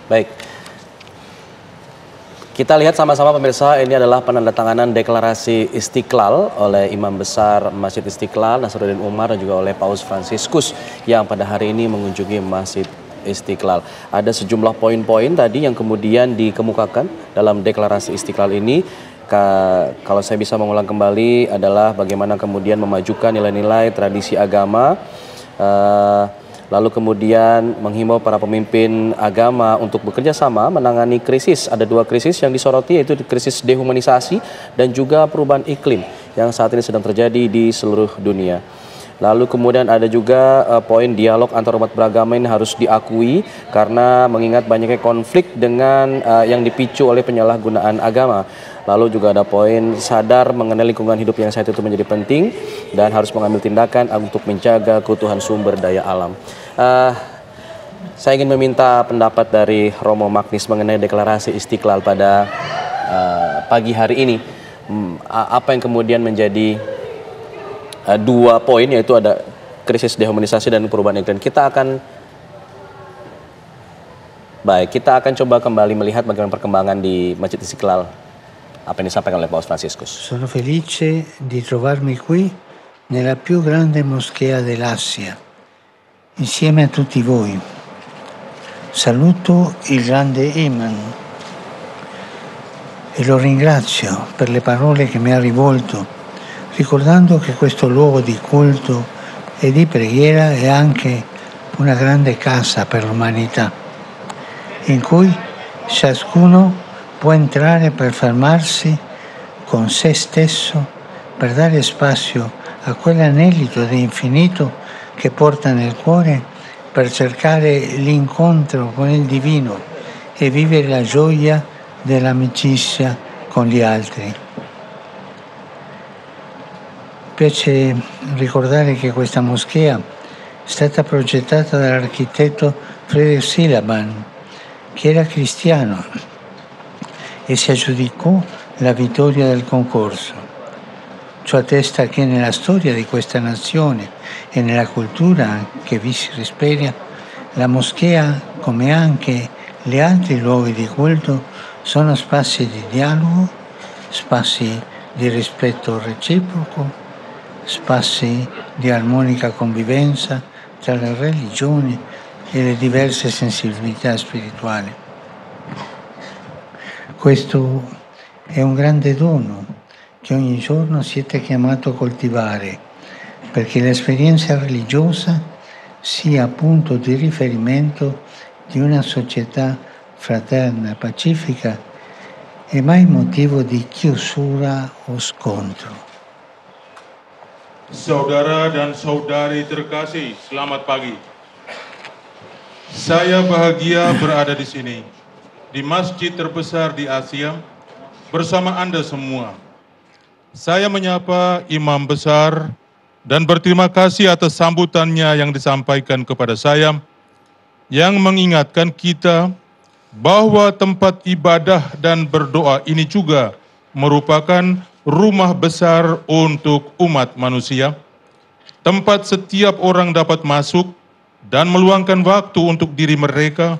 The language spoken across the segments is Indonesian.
Baik, kita lihat sama-sama pemirsa, ini adalah penandatanganan deklarasi Istiqlal oleh Imam Besar Masjid Istiqlal Nasaruddin Umar dan juga oleh Paus Fransiskus yang pada hari ini mengunjungi Masjid Istiqlal. Ada sejumlah poin-poin tadi yang kemudian dikemukakan dalam deklarasi Istiqlal ini. Kalau saya bisa mengulang kembali adalah bagaimana kemudian memajukan nilai-nilai tradisi agama, lalu kemudian menghimbau para pemimpin agama untuk bekerja sama menangani krisis. Ada dua krisis yang disoroti, yaitu krisis dehumanisasi dan juga perubahan iklim yang saat ini sedang terjadi di seluruh dunia. Lalu kemudian ada juga poin dialog antar umat beragama ini harus diakui karena mengingat banyaknya konflik dengan yang dipicu oleh penyalahgunaan agama. Lalu juga ada poin sadar mengenai lingkungan hidup yang saat itu menjadi penting dan harus mengambil tindakan untuk menjaga keutuhan sumber daya alam. Saya ingin meminta pendapat dari Romo Magnis mengenai deklarasi Istiqlal pada pagi hari ini. Apa yang kemudian menjadi dua poin, yaitu ada krisis dehumanisasi dan perubahan iklim. Kita akan coba kembali melihat bagaimana perkembangan di Masjid Istiqlal. Apa yang disampaikan oleh Paus Fransiskus. Sono felice di trovarmi qui nella più grande moschea dell'Asia, insieme a tutti voi. Saluto il grande Imam e lo ringrazio per le parole che mi ha rivolto, ricordando che questo luogo di culto e di preghiera è anche una grande casa per l'umanità, in cui ciascuno può entrare per fermarsi con se stesso, per dare spazio a quell'anelito di infinito che porta nel cuore per cercare l'incontro con il divino e vivere la gioia dell'amicizia con gli altri. Piace ricordare che questa moschea è stata progettata dall'architetto Friedrich Silbermann, che era cristiano e si aggiudicò la vittoria del concorso. Ciò attesta che nella storia di questa nazione e nella cultura che vi si respira, la moschea, come anche gli altri luoghi di culto, sono spazi di dialogo, spazi di rispetto reciproco, spazi di armonica convivenza tra le religioni e le diverse sensibilità spirituali. Questo è un grande dono che ogni giorno siete chiamato a coltivare, perché l'esperienza religiosa sia punto di riferimento di una società fraterna, pacifica e mai motivo di chiusura o scontro. Saudara dan saudari terkasih, selamat pagi. Saya bahagia berada di sini, di masjid terbesar di Asia, bersama Anda semua. Saya menyapa Imam Besar dan berterima kasih atas sambutannya yang disampaikan kepada saya, yang mengingatkan kita bahwa tempat ibadah dan berdoa ini juga merupakan rumah besar untuk umat manusia, tempat setiap orang dapat masuk dan meluangkan waktu untuk diri mereka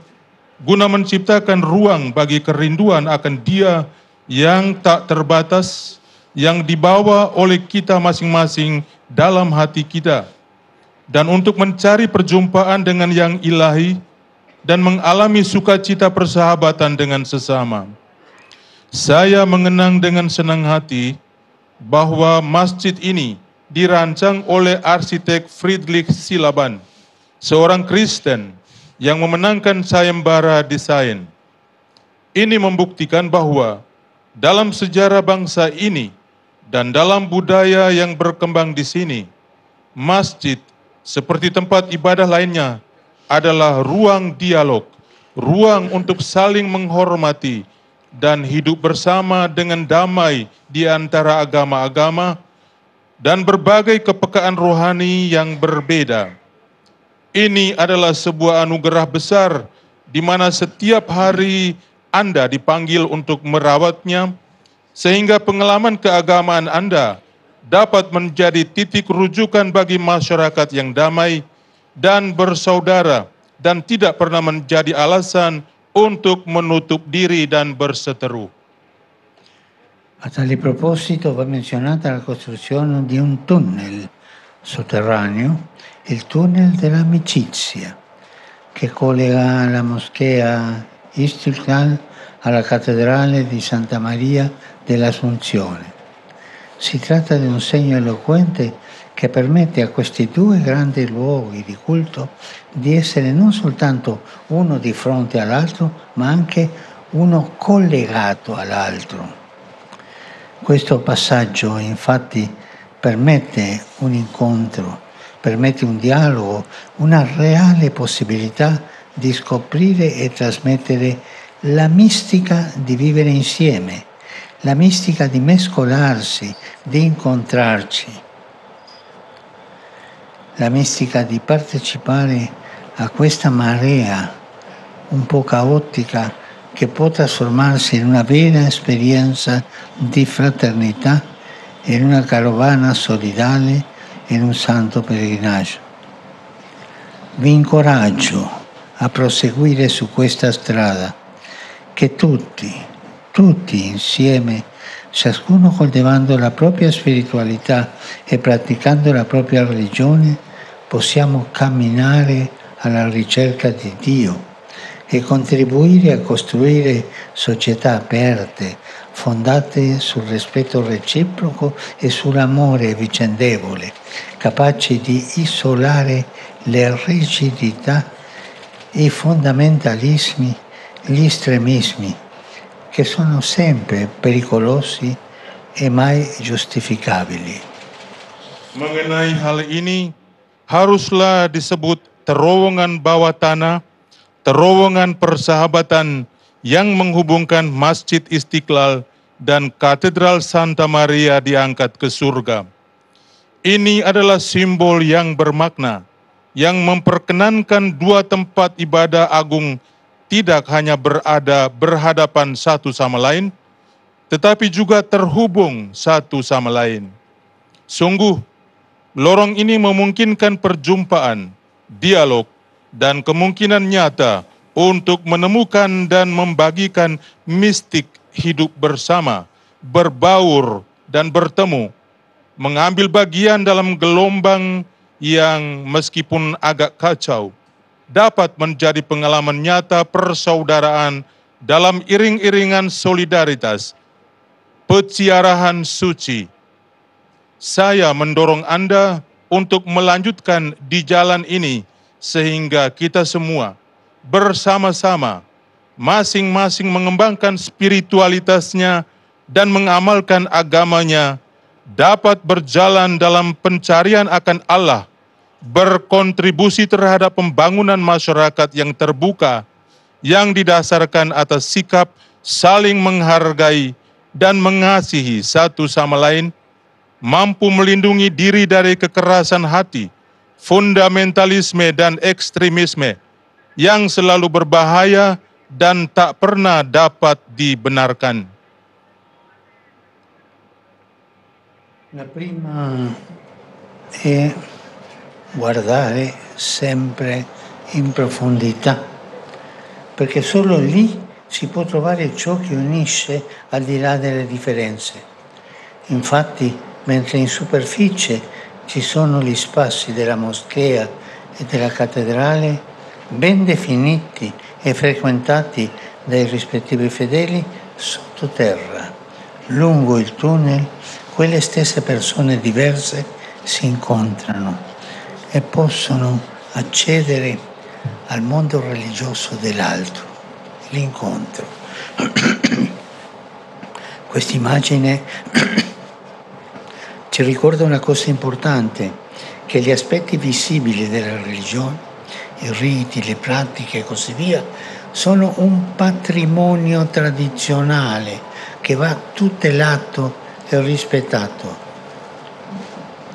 guna menciptakan ruang bagi kerinduan akan Dia yang tak terbatas yang dibawa oleh kita masing-masing dalam hati kita, dan untuk mencari perjumpaan dengan yang ilahi dan mengalami sukacita persahabatan dengan sesama. Saya mengenang dengan senang hati bahwa masjid ini dirancang oleh arsitek Friedrich Silaban, seorang Kristen yang memenangkan sayembara desain. Ini membuktikan bahwa dalam sejarah bangsa ini dan dalam budaya yang berkembang di sini, masjid seperti tempat ibadah lainnya adalah ruang dialog, ruang untuk saling menghormati dan hidup bersama dengan damai di antara agama-agama dan berbagai kepekaan rohani yang berbeda. Ini adalah sebuah anugerah besar di mana setiap hari Anda dipanggil untuk merawatnya, sehingga pengalaman keagamaan Anda dapat menjadi titik rujukan bagi masyarakat yang damai dan bersaudara dan tidak pernah menjadi alasan untuk menutup diri dan berseteru. A tale proposito va menzionata la costruzione di un tunnel sotterraneo, il tunnel dell'amicizia, che collega la moschea Istiklal alla cattedrale di Santa Maria dell'Assunzione. Si tratta di un segno eloquente che permette a questi due grandi luoghi di culto di essere non soltanto uno di fronte all'altro, ma anche uno collegato all'altro. Questo passaggio infatti permette un incontro, permette un dialogo, una reale possibilità di scoprire e trasmettere la mistica di vivere insieme, la mistica di mescolarsi, di incontrarci, la mistica di partecipare a questa marea un po' caotica che può trasformarsi in una vera esperienza di fraternità, in una carovana solidale, in un santo pellegrinaggio. Vi incoraggio a proseguire su questa strada, che tutti insieme, ciascuno coltivando la propria spiritualità e praticando la propria religione, possiamo camminare alla ricerca di Dio e contribuire a costruire società aperte, fondate sul rispetto reciproco e sull'amore vicendevole, capaci di isolare le rigidità, i fondamentalismi, gli estremismi, che sono sempre pericolosi e mai giustificabili. Mengenai hal ini, haruslah disebut terowongan bawah tanah, terowongan persahabatan yang menghubungkan Masjid Istiqlal dan Katedral Santa Maria diangkat ke surga. Ini adalah simbol yang bermakna, yang memperkenankan dua tempat ibadah agung tidak hanya berhadapan satu sama lain, tetapi juga terhubung satu sama lain. Sungguh, lorong ini memungkinkan perjumpaan, dialog, dan kemungkinan nyata untuk menemukan dan membagikan mistik hidup bersama, berbaur, dan bertemu, mengambil bagian dalam gelombang yang meskipun agak kacau, dapat menjadi pengalaman nyata persaudaraan dalam iring-iringan solidaritas, peziarahan suci. Saya mendorong Anda untuk melanjutkan di jalan ini sehingga kita semua bersama-sama masing-masing mengembangkan spiritualitasnya dan mengamalkan agamanya, dapat berjalan dalam pencarian akan Allah, berkontribusi terhadap pembangunan masyarakat yang terbuka, yang didasarkan atas sikap saling menghargai dan mengasihi satu sama lain, mampu melindungi diri dari kekerasan hati, fundamentalisme dan ekstremisme yang selalu berbahaya dan tak pernah dapat dibenarkan. La prima è guardare sempre in profondità, perché solo lì si può trovare ciò che unisce al di là delle differenze. Infatti, mentre in superficie ci sono gli spazi della moschea e della cattedrale, ben definiti e frequentati dai rispettivi fedeli, sottoterra, lungo il tunnel, quelle stesse persone diverse si incontrano e possono accedere al mondo religioso dell'altro, l'incontro. Quest'immagine ci ricorda una cosa importante, che gli aspetti visibili della religione, i riti, le pratiche e così via, sono un patrimonio tradizionale che va tutelato e rispettato.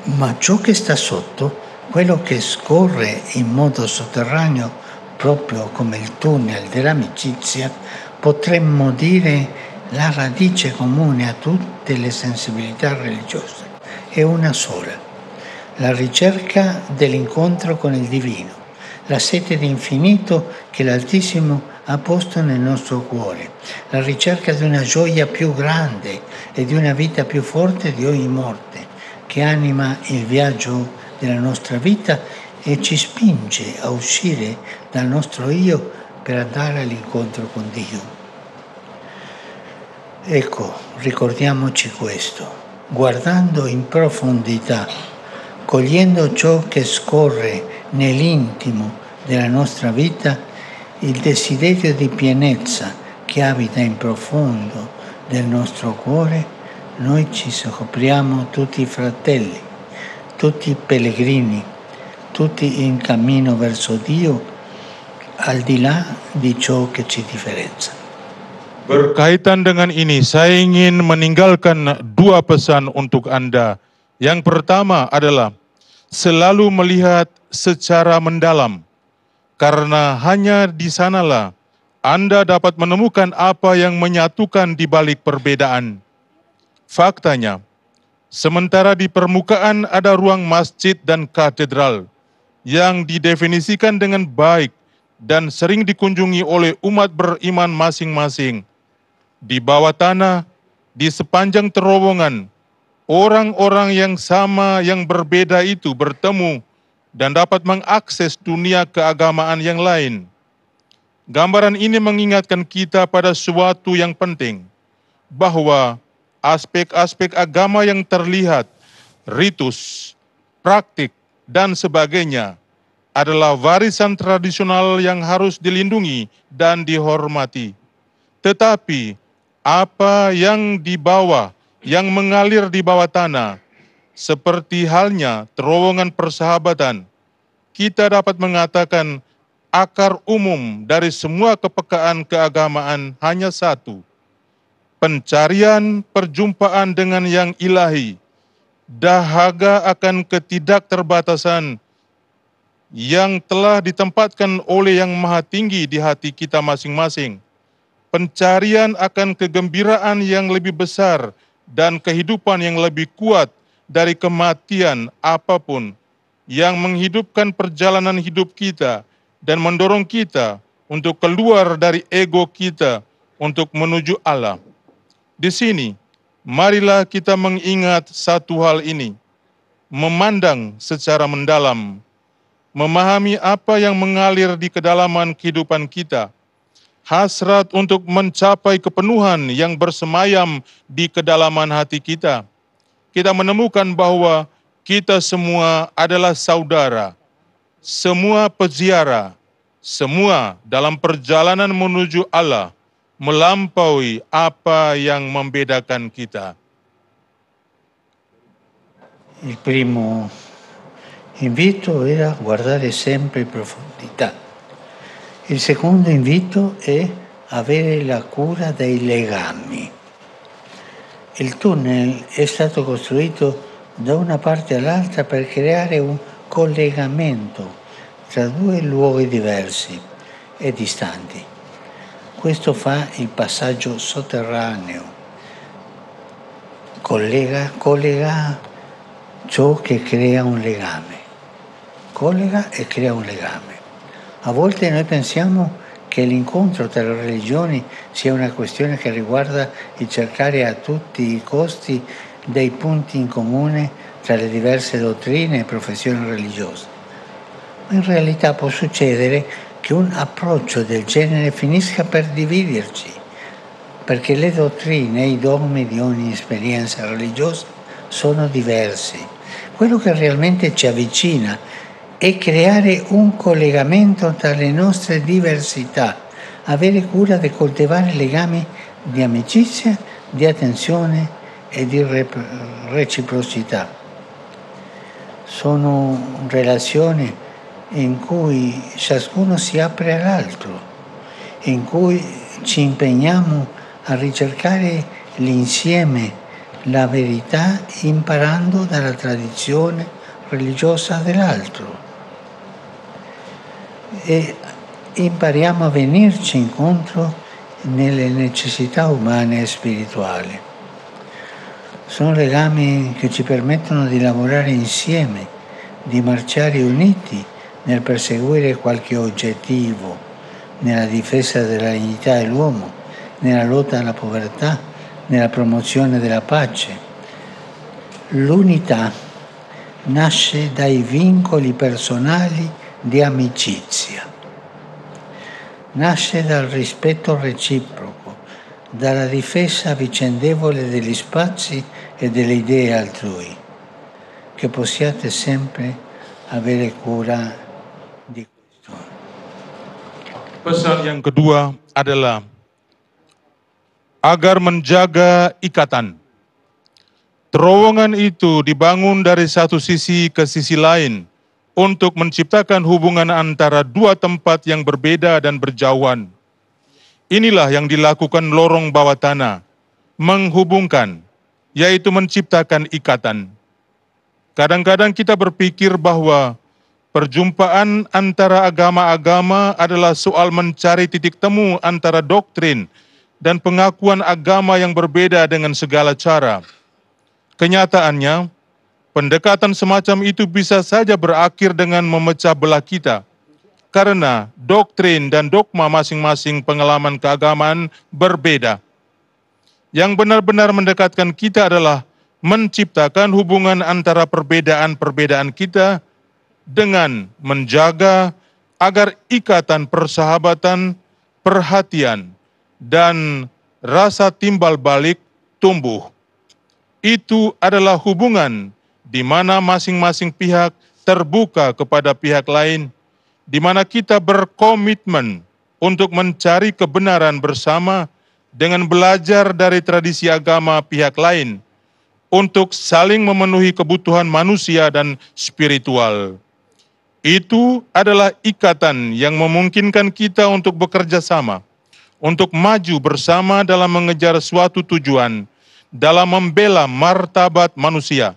Ma ciò che sta sotto, quello che scorre in modo sotterraneo, proprio come il tunnel dell'amicizia, potremmo dire la radice comune a tutte le sensibilità religiose, è una sola: la ricerca dell'incontro con il divino, la sete di infinito che l'Altissimo ha posto nel nostro cuore, la ricerca di una gioia più grande e di una vita più forte di ogni morte, che anima il viaggio della nostra vita e ci spinge a uscire dal nostro io per andare all'incontro con Dio. Ecco, ricordiamoci questo, guardando in profondità, cogliendo ciò che scorre nell'intimo della nostra vita, il desiderio di pienezza che abita in profondo del nostro cuore, noi ci scopriamo tutti fratelli, tutti pellegrini, tutti in cammino verso Dio, al di là di ciò che ci differenzia. Berkaitan dengan ini, saya ingin meninggalkan dua pesan untuk Anda. Yang pertama adalah selalu melihat secara mendalam, karena hanya di sanalah Anda dapat menemukan apa yang menyatukan di balik perbedaan. Faktanya, sementara di permukaan ada ruang masjid dan katedral yang didefinisikan dengan baik dan sering dikunjungi oleh umat beriman masing-masing, di bawah tanah, di sepanjang terowongan, orang-orang yang sama yang berbeda itu bertemu dan dapat mengakses dunia keagamaan yang lain. Gambaran ini mengingatkan kita pada suatu yang penting, bahwa aspek-aspek agama yang terlihat, ritus, praktik, dan sebagainya adalah warisan tradisional yang harus dilindungi dan dihormati. Tetapi apa yang di bawah, yang mengalir di bawah tanah, seperti halnya terowongan persahabatan, kita dapat mengatakan akar umum dari semua kepekaan keagamaan hanya satu: pencarian perjumpaan dengan yang ilahi, dahaga akan ketidakterbatasan yang telah ditempatkan oleh Yang Maha Tinggi di hati kita masing-masing, pencarian akan kegembiraan yang lebih besar dan kehidupan yang lebih kuat dari kematian apapun, yang menghidupkan perjalanan hidup kita dan mendorong kita untuk keluar dari ego kita untuk menuju Allah. Di sini, marilah kita mengingat satu hal ini, memandang secara mendalam, memahami apa yang mengalir di kedalaman kehidupan kita, hasrat untuk mencapai kepenuhan yang bersemayam di kedalaman hati kita. Kita menemukan bahwa kita semua adalah saudara, semua peziarah, semua dalam perjalanan menuju Allah, melampaui apa yang membedakan kita. Il primo invito era guardare sempre in profondità. Il secondo invito è avere la cura dei legami. Il tunnel è stato costruito da una parte all'altra per creare un collegamento tra due luoghi diversi e distanti. Questo fa il passaggio sotterraneo, collega ciò che crea un legame, collega e crea un legame. A volte noi pensiamo che l'incontro tra le religioni sia una questione che riguarda il cercare a tutti i costi dei punti in comune tra le diverse dottrine e professioni religiose. Ma in realtà può succedere che un approccio del genere finisca per dividerci, perché le dottrine e i dogmi di ogni esperienza religiosa sono diversi. Quello che realmente ci avvicina è creare un collegamento tra le nostre diversità, avere cura di coltivare legami di amicizia, di attenzione e di reciprocità. Sono relazioni in cui ciascuno si apre all'altro, in cui ci impegniamo a ricercare l'insieme, la verità, imparando dalla tradizione religiosa dell'altro. E impariamo a venirci incontro nelle necessità umane e spirituali. Sono legami che ci permettono di lavorare insieme, di marciare uniti nel perseguire qualche obiettivo, nella difesa della dignità dell'uomo, nella lotta alla povertà, nella promozione della pace. L'unità nasce dai vincoli personali di amicizia, nasce dal rispetto reciproco, dalla difesa vicendevole degli spazi e delle idee altrui, che possiate sempre avere cura di questo. Pesan yang kedua adalah agar menjaga ikatan. Terowongan itu dibangun dari satu sisi ke sisi lain untuk menciptakan hubungan antara dua tempat yang berbeda dan berjauhan. Inilah yang dilakukan lorong bawah tanah, menghubungkan, yaitu menciptakan ikatan. Kadang-kadang kita berpikir bahwa perjumpaan antara agama-agama adalah soal mencari titik temu antara doktrin dan pengakuan agama yang berbeda dengan segala cara. Kenyataannya, pendekatan semacam itu bisa saja berakhir dengan memecah belah kita, karena doktrin dan dogma masing-masing pengalaman keagamaan berbeda. Yang benar-benar mendekatkan kita adalah menciptakan hubungan antara perbedaan-perbedaan kita dengan menjaga agar ikatan persahabatan, perhatian, dan rasa timbal balik tumbuh. Itu adalah hubungan di mana masing-masing pihak terbuka kepada pihak lain, di mana kita berkomitmen untuk mencari kebenaran bersama dengan belajar dari tradisi agama pihak lain, untuk saling memenuhi kebutuhan manusia dan spiritual. Itu adalah ikatan yang memungkinkan kita untuk bekerja sama, untuk maju bersama dalam mengejar suatu tujuan, dalam membela martabat manusia,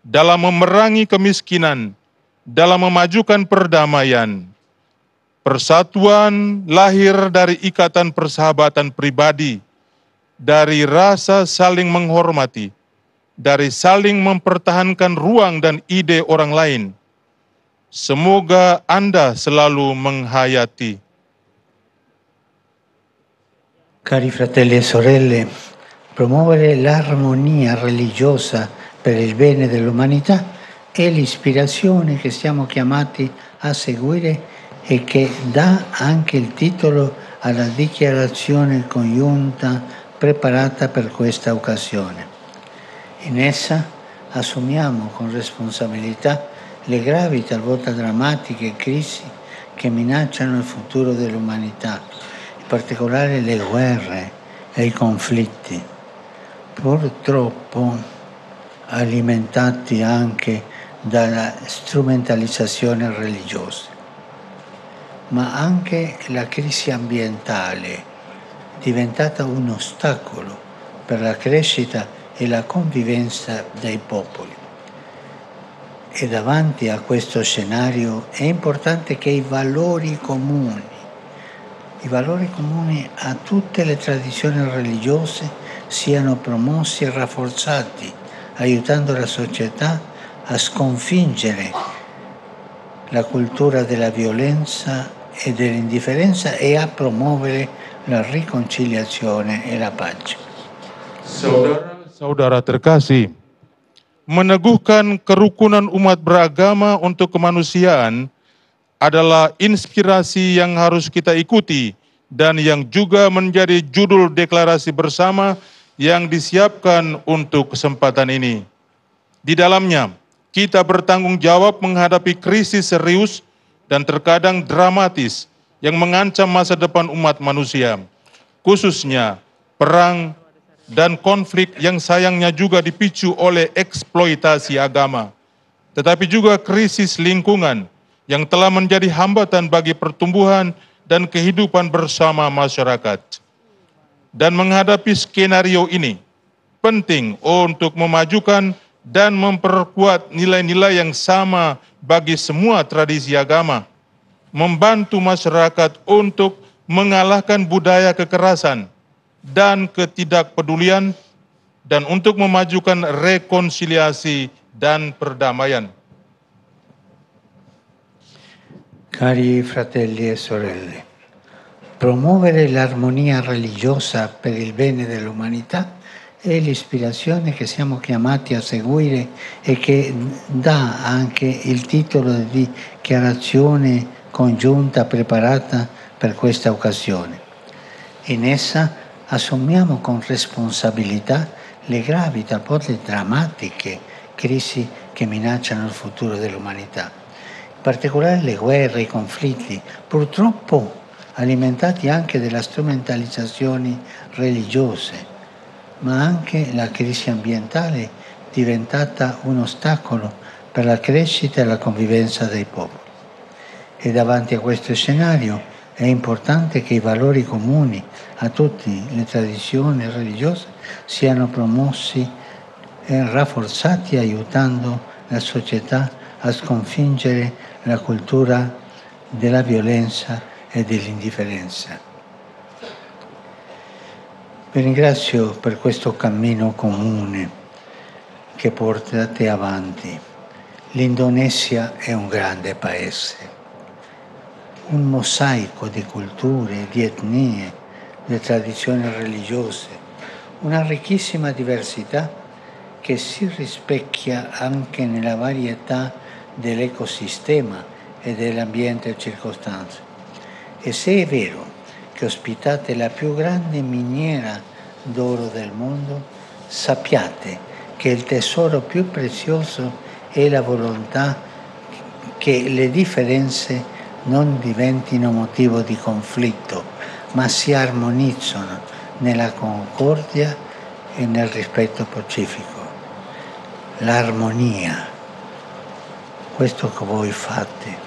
dalam memerangi kemiskinan, dalam memajukan perdamaian. Persatuan lahir dari ikatan persahabatan pribadi, dari rasa saling menghormati, dari saling mempertahankan ruang dan ide orang lain. Semoga Anda selalu menghayati. Cari fratelli e sorelle, promuovere l'armonia religiosa per il bene dell'umanità è l'ispirazione che siamo chiamati a seguire e che dà anche il titolo alla dichiarazione congiunta preparata per questa occasione. In essa assumiamo con responsabilità le gravi, talvolta drammatiche crisi che minacciano il futuro dell'umanità, in particolare le guerre e i conflitti, purtroppo alimentati anche dalla strumentalizzazione religiosa, ma anche la crisi ambientale, diventata un ostacolo per la crescita e la convivenza dei popoli. E davanti a questo scenario è importante che i valori comuni a tutte le tradizioni religiose siano promossi e rafforzati, aiutando la società a sconfiggere la cultura della violenza e dell'indifferenza e a promuovere la riconciliazione e la pace. Saudara-saudara terkasih, meneguhkan kerukunan umat beragama untuk kemanusiaan adalah inspirasi yang harus kita ikuti dan yang juga menjadi judul deklarasi bersama yang disiapkan untuk kesempatan ini. Di dalamnya, kita bertanggung jawab menghadapi krisis serius dan terkadang dramatis yang mengancam masa depan umat manusia, khususnya perang dan konflik yang sayangnya juga dipicu oleh eksploitasi agama, tetapi juga krisis lingkungan yang telah menjadi hambatan bagi pertumbuhan dan kehidupan bersama masyarakat. Dan menghadapi skenario ini, penting untuk memajukan dan memperkuat nilai-nilai yang sama bagi semua tradisi agama, membantu masyarakat untuk mengalahkan budaya kekerasan dan ketidakpedulian, dan untuk memajukan rekonsiliasi dan perdamaian. Cari fratelli e sorelle, promuovere l'armonia religiosa per il bene dell'umanità è l'ispirazione che siamo chiamati a seguire e che dà anche il titolo di dichiarazione congiunta preparata per questa occasione. In essa assumiamo con responsabilità le gravi, talvolta drammatiche crisi che minacciano il futuro dell'umanità. In particolare le guerre, i conflitti, purtroppo alimentati anche dalla strumentalizzazioni religiose, ma anche la crisi ambientale diventata un ostacolo per la crescita e la convivenza dei popoli. E davanti a questo scenario è importante che i valori comuni a tutte le tradizioni religiose siano promossi e rafforzati, aiutando la società a sconfiggere la cultura della violenza e dell'indifferenza. Vi ringrazio per questo cammino comune che portate avanti. L'Indonesia è un grande paese, un mosaico di culture, di etnie, di tradizioni religiose, una ricchissima diversità che si rispecchia anche nella varietà dell'ecosistema e dell'ambiente circostante. E se è vero che ospitate la più grande miniera d'oro del mondo, sappiate che il tesoro più prezioso è la volontà che le differenze non diventino motivo di conflitto, ma si armonizzano nella concordia e nel rispetto pacifico. L'armonia, questo che voi fate.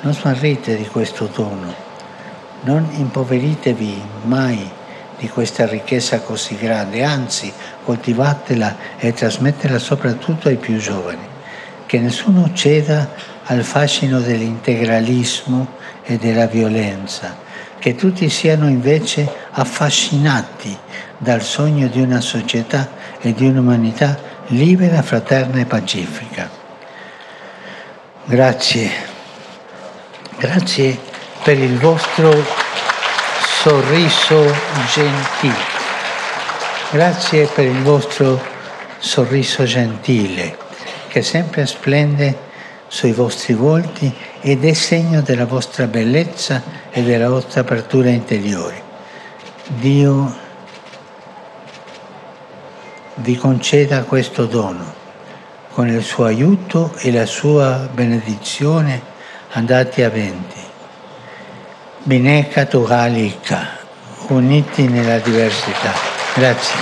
Non smarrite di questo dono, non impoveritevi mai di questa ricchezza così grande, anzi coltivatela e trasmettetela soprattutto ai più giovani, che nessuno ceda al fascino dell'integralismo e della violenza, che tutti siano invece affascinati dal sogno di una società e di un'umanità libera, fraterna e pacifica. Grazie, grazie per il vostro sorriso gentile, grazie per il vostro sorriso gentile che sempre splende sui vostri volti ed è segno della vostra bellezza e della vostra apertura interiore. Dio vi conceda questo dono. Con il suo aiuto e la sua benedizione andate avanti. Bineka Tunggal Ika, uniti nella diversità. Grazie.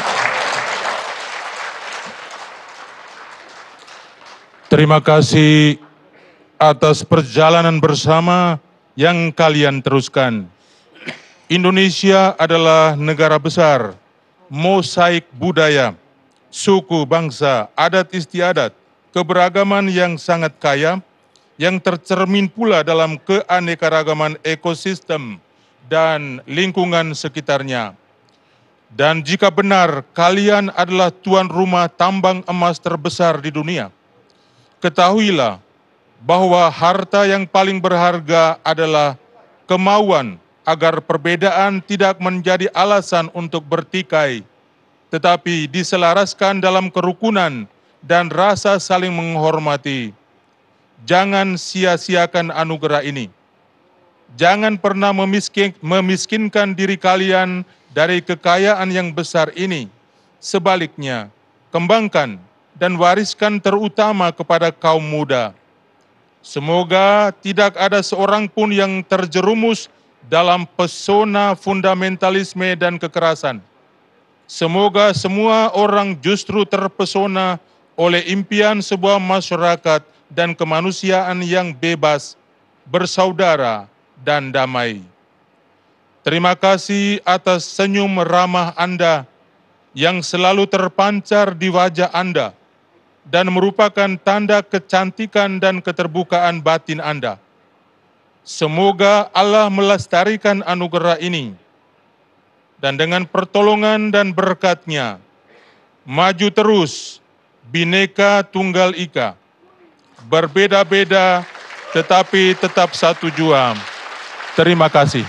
Terima kasih atas perjalanan bersama yang kalian teruskan. Indonesia adalah negara besar, mosaik budaya, suku, bangsa, adat istiadat, keberagaman yang sangat kaya, yang tercermin pula dalam keanekaragaman ekosistem dan lingkungan sekitarnya. Dan jika benar kalian adalah tuan rumah tambang emas terbesar di dunia, ketahuilah bahwa harta yang paling berharga adalah kemauan agar perbedaan tidak menjadi alasan untuk bertikai, tetapi diselaraskan dalam kerukunan dan rasa saling menghormati. Jangan sia-siakan anugerah ini. Jangan pernah memiskinkan diri kalian dari kekayaan yang besar ini. Sebaliknya, kembangkan dan wariskan terutama kepada kaum muda. Semoga tidak ada seorang pun yang terjerumus dalam pesona fundamentalisme dan kekerasan. Semoga semua orang justru terpesona oleh impian sebuah masyarakat dan kemanusiaan yang bebas, bersaudara, dan damai. Terima kasih atas senyum ramah Anda yang selalu terpancar di wajah Anda dan merupakan tanda kecantikan dan keterbukaan batin Anda. Semoga Allah melestarikan anugerah ini, dan dengan pertolongan dan berkat-Nya, maju terus, Bhinneka Tunggal Ika, berbeda-beda tetapi tetap satu jua. Terima kasih.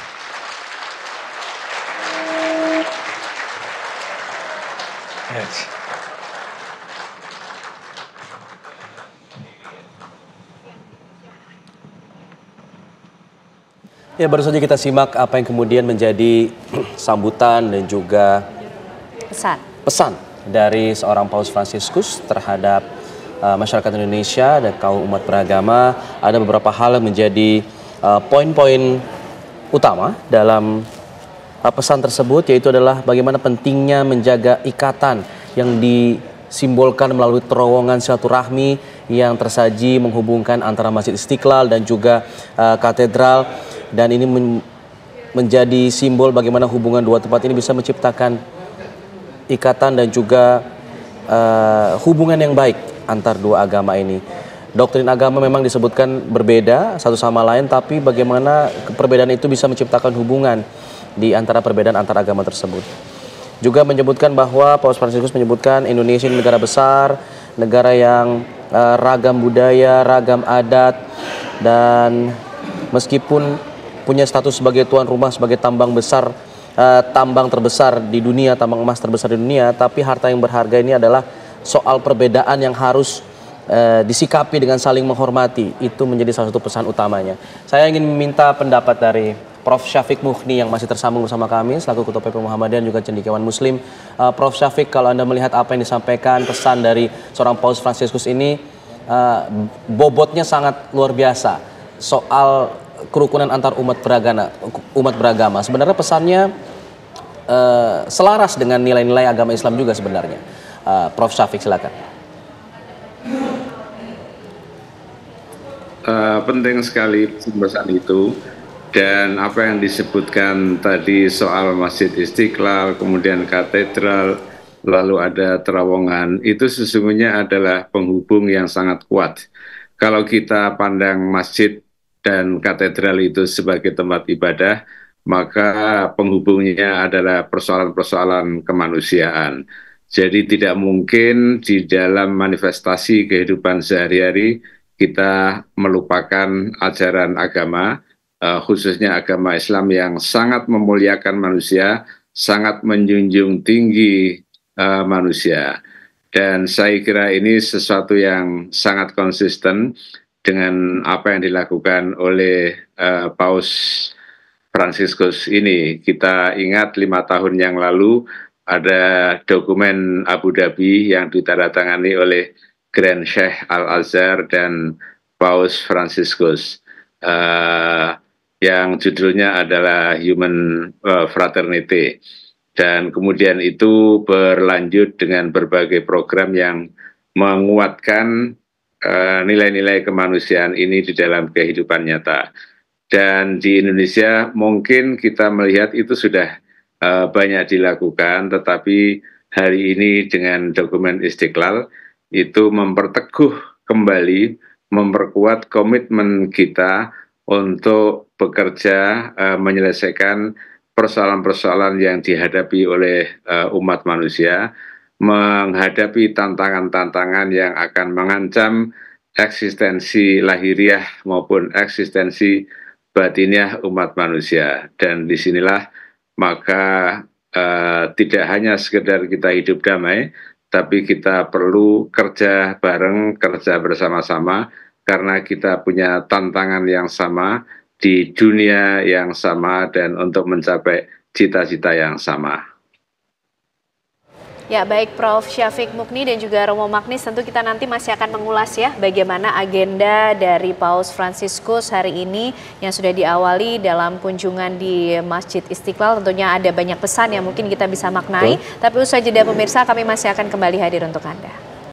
Ya, baru saja kita simak apa yang kemudian menjadi sambutan dan juga pesan dari seorang Paus Fransiskus terhadap masyarakat Indonesia dan kaum umat beragama. Ada beberapa hal yang menjadi poin-poin utama dalam pesan tersebut, yaitu adalah bagaimana pentingnya menjaga ikatan yang disimbolkan melalui terowongan silaturahmi yang tersaji menghubungkan antara Masjid Istiqlal dan juga katedral. Dan ini menjadi simbol bagaimana hubungan dua tempat ini bisa menciptakan ikatan dan juga hubungan yang baik antar dua agama ini. Doktrin agama memang disebutkan berbeda satu sama lain, tapi bagaimana perbedaan itu bisa menciptakan hubungan di antara perbedaan antar agama tersebut. Juga menyebutkan bahwa Paus Fransiskus menyebutkan Indonesia ini negara besar, negara yang ragam budaya, ragam adat, dan meskipun punya status sebagai tuan rumah, sebagai tambang besar, tambang terbesar di dunia, tambang emas terbesar di dunia, tapi harta yang berharga ini adalah soal perbedaan yang harus disikapi dengan saling menghormati. Itu menjadi salah satu pesan utamanya. Saya ingin meminta pendapat dari Prof. Syafiq Mukhni yang masih tersambung bersama kami selaku Ketua PP Muhammadiyah dan juga Cendekiawan Muslim. Prof. Syafiq, kalau Anda melihat apa yang disampaikan pesan dari seorang Paus Fransiskus ini, bobotnya sangat luar biasa soal kerukunan antar umat beragama. Sebenarnya pesannya selaras dengan nilai-nilai agama Islam juga sebenarnya. Prof. Syafiq, silakan. Penting sekali pesan itu, dan apa yang disebutkan tadi soal Masjid Istiqlal, kemudian katedral, lalu ada terowongan, itu sesungguhnya adalah penghubung yang sangat kuat. Kalau kita pandang masjid dan katedral itu sebagai tempat ibadah, maka penghubungnya adalah persoalan-persoalan kemanusiaan. Jadi tidak mungkin di dalam manifestasi kehidupan sehari-hari kita melupakan ajaran agama, khususnya agama Islam yang sangat memuliakan manusia, sangat menjunjung tinggi manusia. Dan saya kira ini sesuatu yang sangat konsisten dengan apa yang dilakukan oleh Paus Fransiskus ini. Kita ingat 5 tahun yang lalu ada dokumen Abu Dhabi yang ditandatangani oleh Grand Sheikh Al-Azhar dan Paus Fransiskus, yang judulnya adalah Human Fraternity. Dan kemudian itu berlanjut dengan berbagai program yang menguatkan nilai-nilai kemanusiaan ini di dalam kehidupan nyata. Dan di Indonesia mungkin kita melihat itu sudah banyak dilakukan, tetapi hari ini dengan dokumen Istiqlal itu memperteguh kembali, memperkuat komitmen kita untuk bekerja menyelesaikan persoalan-persoalan yang dihadapi oleh umat manusia, menghadapi tantangan-tantangan yang akan mengancam eksistensi lahiriah maupun eksistensi batiniah umat manusia. Dan disinilah maka tidak hanya sekedar kita hidup damai, tapi kita perlu kerja bareng, kerja bersama-sama, karena kita punya tantangan yang sama di dunia yang sama dan untuk mencapai cita-cita yang sama. Ya, baik Prof. Syafiq Mukni dan juga Romo Magnis, tentu kita nanti masih akan mengulas ya bagaimana agenda dari Paus Fransiskus hari ini yang sudah diawali dalam kunjungan di Masjid Istiqlal. Tentunya ada banyak pesan yang mungkin kita bisa maknai, tapi usai jeda pemirsa kami masih akan kembali hadir untuk Anda.